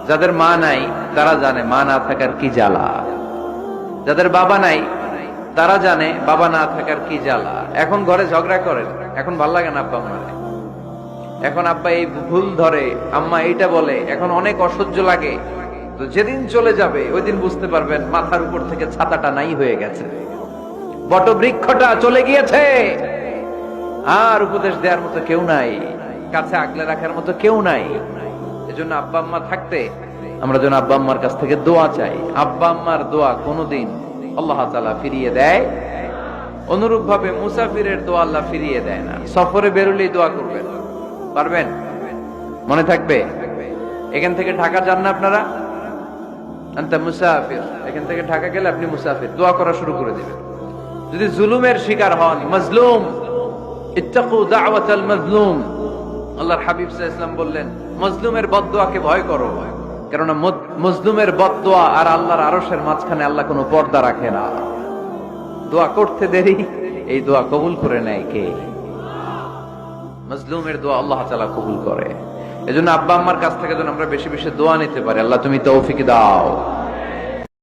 যাদের মা নাই তারা জানে মা না থাকার কি জ্বালা, যাদের বাবা নাই তারা জানে বাবা না থাকার কি জ্বালা। এখন ঘরে ঝগড়া করেন, এখন ভাল লাগে না আব্বা আম্মারে, এখন আব্বা এই ভুল ধরে, আম্মা এইটা বলে, এখন অনেক অসহ্য লাগে। তো যেদিন চলে যাবে ওই দিন বুঝতে পারবেন মাথার উপর থেকে ছাতাটা নাই হয়ে গেছে, বটবৃক্ষটা চলে গিয়েছে, আর উপদেশ দেওয়ার মতো কেউ নাই, কাছে আগলে রাখার মতো কেউ নাই। এজন্য আব্বা আম্মা থাকতে আমরা যেন আব্বা আম্মার কাছ থেকে দোয়া চাই। আব্বা আম্মার দোয়া কোনোদিন আল্লাহ তাআলা ফিরিয়ে দেয়, অনুরূপ ভাবে মুসাফিরের দোয়া আল্লাহ ফিরিয়ে দেয় না। সফরে বেরোলেই দোয়া করবেন, পারবেন? মনে থাকবে? এখান থেকে ঢাকা যান না আপনারা, আনতা মুসাফির, এখান থেকে ঢাকা গেলে আপনি মুসাফির, দোয়া করা শুরু করে দিবেন। যদি জুলুমের শিকার হন, মাজলুম, ইত্তাকু দাওয়াতাল মাজলুম, আল্লাহর হাবিব সাল্লাল্লাহু আলাইহি ওয়াসাল্লাম বললেন মাজলুমের বদদোয়াকে ভয় করো, কারণ মাজলুমের বদদোয়া আর আল্লাহর আরশের মাঝখানে আল্লাহ কোনো পর্দা রাখে না। দোয়া করতে দেরি, এই দোয়া কবুল করে নেয় কে? মাজলুমের দোয়া আল্লাহ তাআলা কবুল করে। এজন্য আব্বা আম্মার কাছ থেকে যেন আমরা বেশি বেশি দোয়া নিতে পারি, আল্লাহ তুমি তৌফিক দাও।